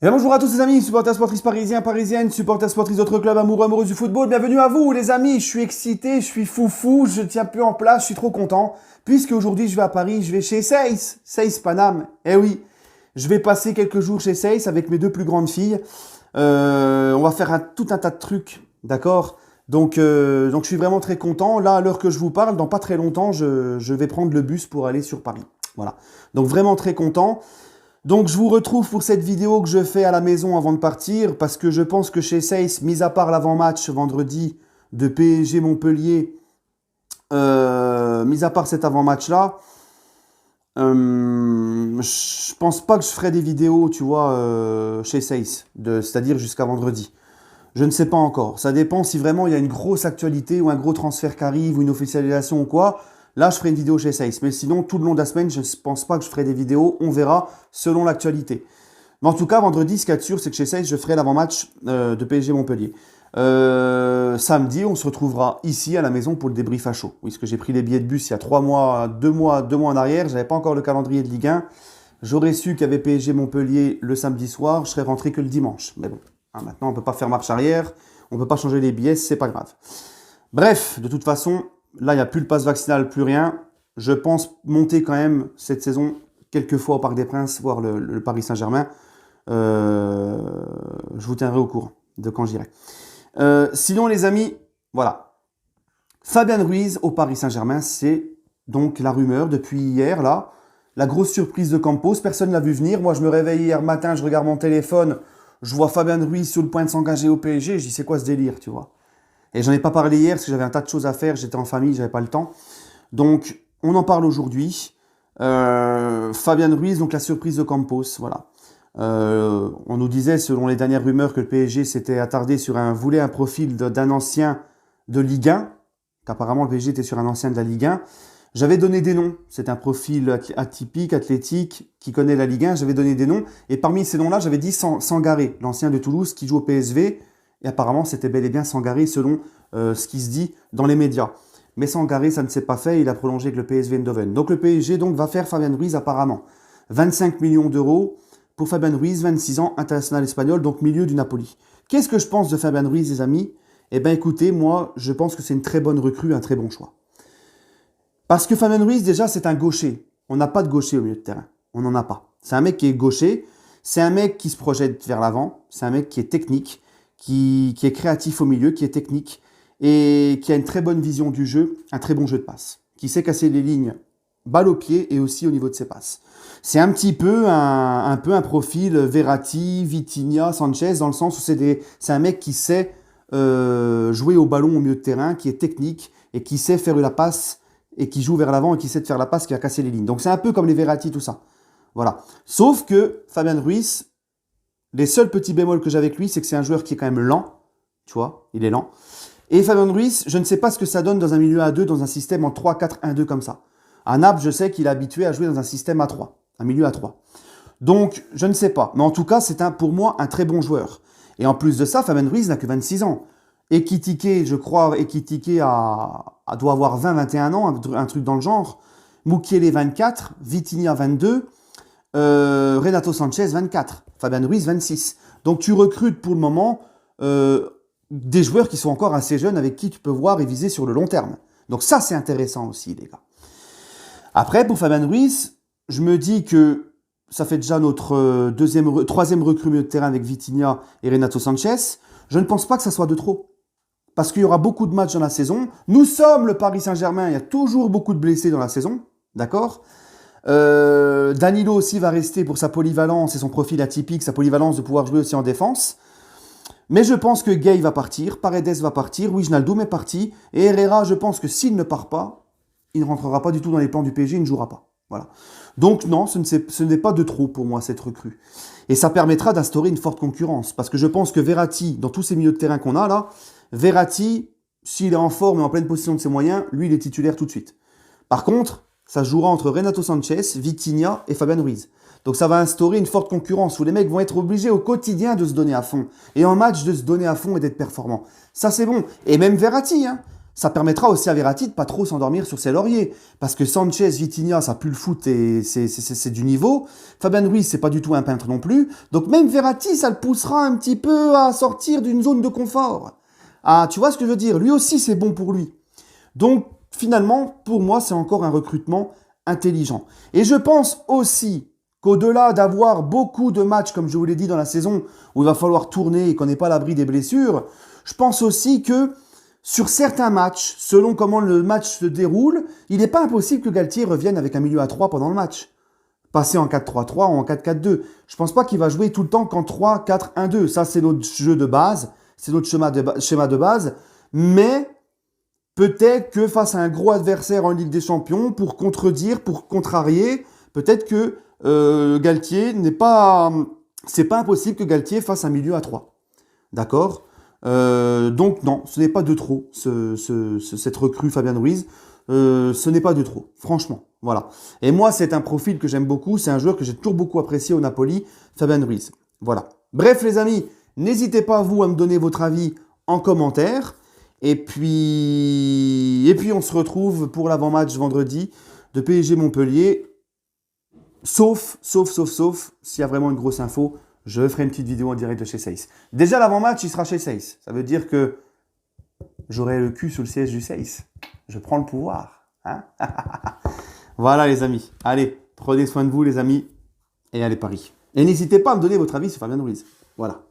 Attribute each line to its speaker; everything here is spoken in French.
Speaker 1: Et bonjour à tous les amis, supporters sportifs parisiens, parisiennes, supporters sportifs d'autres clubs amoureux, amoureux du football. Bienvenue à vous les amis, je suis excité, je suis foufou, je tiens plus en place, je suis trop content. Puisque aujourd'hui je vais à Paris, je vais chez Seiss Paname. Eh oui, je vais passer quelques jours chez Seiss avec mes deux plus grandes filles. On va faire tout un tas de trucs, d'accord ? Donc je suis vraiment très content. Là, à l'heure que je vous parle, dans pas très longtemps, je vais prendre le bus pour aller sur Paris. Voilà, donc vraiment très content. Donc je vous retrouve pour cette vidéo que je fais à la maison avant de partir, parce que je pense que chez Seiss, mis à part l'avant-match vendredi de PSG Montpellier, mis à part cet avant-match-là, je pense pas que je ferai des vidéos, tu vois, chez Seiss, c'est-à-dire jusqu'à vendredi. Je ne sais pas encore. Ça dépend si vraiment il y a une grosse actualité ou un gros transfert qui arrive ou une officialisation ou quoi. Là, je ferai une vidéo chez Seiss. Mais sinon, tout le long de la semaine, je ne pense pas que je ferai des vidéos. On verra selon l'actualité. Mais en tout cas, vendredi, ce qu'il y a de sûr, c'est que chez Seiss, je ferai l'avant-match de PSG Montpellier. Samedi, on se retrouvera ici à la maison pour le débrief à chaud. Oui, parce que j'ai pris les billets de bus il y a 2 mois en arrière. Je n'avais pas encore le calendrier de Ligue 1. J'aurais su qu'il y avait PSG Montpellier le samedi soir. Je serais rentré que le dimanche. Mais bon, maintenant, on ne peut pas faire marche arrière. On ne peut pas changer les billets, c'est pas grave. Bref, de toute façon, là, il n'y a plus le pass vaccinal, plus rien. Je pense monter quand même cette saison quelques fois au Parc des Princes, voir le Paris Saint-Germain. Je vous tiendrai au courant de quand j'irai. Sinon, les amis, voilà. Fabian Ruiz au Paris Saint-Germain, c'est donc la rumeur depuis hier, là. La grosse surprise de Campos, personne ne l'a vu venir. Moi, je me réveille hier matin, je regarde mon téléphone, je vois Fabian Ruiz sur le point de s'engager au PSG. Je dis, c'est quoi ce délire, tu vois ? Et j'en ai pas parlé hier parce que j'avais un tas de choses à faire, j'étais en famille, j'avais pas le temps. Donc, on en parle aujourd'hui. Fabian Ruiz, donc la surprise de Campos, voilà. On nous disait, selon les dernières rumeurs, que le PSG s'était attardé voulait un profil d'un ancien de Ligue 1, qu'apparemment le PSG était sur un ancien de la Ligue 1. J'avais donné des noms. C'est un profil atypique, athlétique, qui connaît la Ligue 1. J'avais donné des noms. Et parmi ces noms-là, j'avais dit Sangaré, l'ancien de Toulouse, qui joue au PSV. Et apparemment, c'était bel et bien Sangaré selon ce qui se dit dans les médias. Mais Sangaré, ça ne s'est pas fait. Il a prolongé avec le PSV Eindhoven. Donc le PSG va faire Fabian Ruiz apparemment. 25 millions d'euros pour Fabian Ruiz, 26 ans, international espagnol, donc milieu du Napoli. Qu'est-ce que je pense de Fabian Ruiz, les amis ? Eh bien écoutez, moi, je pense que c'est une très bonne recrue, un très bon choix. Parce que Fabian Ruiz, déjà, c'est un gaucher. On n'a pas de gaucher au milieu de terrain. On n'en a pas. C'est un mec qui est gaucher. C'est un mec qui se projette vers l'avant. C'est un mec qui est technique. Qui est créatif au milieu, qui est technique et qui a une très bonne vision du jeu, un très bon jeu de passe, qui sait casser les lignes balle au pied et aussi au niveau de ses passes. C'est un petit peu un profil Verratti, Vitinha, Sanchez, dans le sens où c'est un mec qui sait jouer au ballon au milieu de terrain, qui est technique et qui sait faire la passe et qui joue vers l'avant et qui sait faire la passe, qui a cassé les lignes. Donc c'est un peu comme les Verratti, tout ça. Voilà. Sauf que Fabian Ruiz, les seuls petits bémols que j'ai avec lui, c'est que c'est un joueur qui est quand même lent. Tu vois, il est lent. Et Fabian Ruiz, je ne sais pas ce que ça donne dans un milieu à 2, dans un système en 3-4-1-2 comme ça. À Naples, je sais qu'il est habitué à jouer dans un système à 3, un milieu à 3. Donc, je ne sais pas. Mais en tout cas, c'est pour moi un très bon joueur. Et en plus de ça, Fabian Ruiz n'a que 26 ans. Ekitike, je crois, doit avoir 20-21 ans, un truc dans le genre. Mukiele, 24. Vitinha, 22. Renato Sanchez, 24. Fabian Ruiz, 26. Donc tu recrutes pour le moment des joueurs qui sont encore assez jeunes avec qui tu peux voir et viser sur le long terme. Donc ça, c'est intéressant aussi, les gars. Après, pour Fabian Ruiz, je me dis que ça fait déjà notre troisième recrue milieu de terrain avec Vitinha et Renato Sanchez. Je ne pense pas que ça soit de trop. Parce qu'il y aura beaucoup de matchs dans la saison. Nous sommes le Paris Saint-Germain, il y a toujours beaucoup de blessés dans la saison. D'accord ? Danilo aussi va rester pour sa polyvalence et son profil atypique, sa polyvalence de pouvoir jouer aussi en défense. Mais je pense que Gay va partir, Paredes va partir, Wijnaldum est parti, et Herrera, je pense que s'il ne part pas, il ne rentrera pas du tout dans les plans du PSG, il ne jouera pas. Voilà. Donc non, ce n'est pas de trop pour moi cette recrue. Et ça permettra d'instaurer une forte concurrence, parce que je pense que Verratti, dans tous ces milieux de terrain qu'on a là, Verratti, s'il est en forme et en pleine possession de ses moyens, lui il est titulaire tout de suite. Par contre, ça jouera entre Renato Sanchez, Vitinha et Fabian Ruiz. Donc ça va instaurer une forte concurrence où les mecs vont être obligés au quotidien de se donner à fond. Et en match de se donner à fond et d'être performants. Ça c'est bon. Et même Verratti, hein. Ça permettra aussi à Verratti de pas trop s'endormir sur ses lauriers. Parce que Sanchez, Vitinha, ça pue le foot et c'est du niveau. Fabien Ruiz, c'est pas du tout un peintre non plus. Donc même Verratti, ça le poussera un petit peu à sortir d'une zone de confort. Ah, tu vois ce que je veux dire? Lui aussi, c'est bon pour lui. Donc finalement, pour moi, c'est encore un recrutement intelligent. Et je pense aussi qu'au-delà d'avoir beaucoup de matchs, comme je vous l'ai dit dans la saison, où il va falloir tourner et qu'on n'est pas à l'abri des blessures, je pense aussi que sur certains matchs, selon comment le match se déroule, il n'est pas impossible que Galtier revienne avec un milieu à 3 pendant le match. Passer en 4-3-3 ou en 4-4-2. Je pense pas qu'il va jouer tout le temps qu'en 3-4-1-2. Ça, c'est notre jeu de base. C'est notre schéma de base. Mais peut-être que face à un gros adversaire en Ligue des Champions, pour contredire, pour contrarier, peut-être que Galtier n'est pas... C'est pas impossible que Galtier fasse un milieu à 3. D'accord? Donc non, ce n'est pas de trop, cette recrue Fabien Ruiz. Ce n'est pas de trop, franchement. Voilà. Et moi, c'est un profil que j'aime beaucoup. C'est un joueur que j'ai toujours beaucoup apprécié au Napoli, Fabien Ruiz. Voilà. Bref, les amis, n'hésitez pas, vous, à me donner votre avis en commentaire. Et puis on se retrouve pour l'avant-match vendredi de PSG Montpellier. Sauf, s'il y a vraiment une grosse info, je ferai une petite vidéo en direct de chez Seiss. Déjà, l'avant-match, il sera chez Seiss. Ça veut dire que j'aurai le cul sous le siège du Seiss. Je prends le pouvoir. Hein. Voilà, les amis. Allez, prenez soin de vous, les amis. Et allez, Paris. Et n'hésitez pas à me donner votre avis sur Fabien Ruiz. Voilà.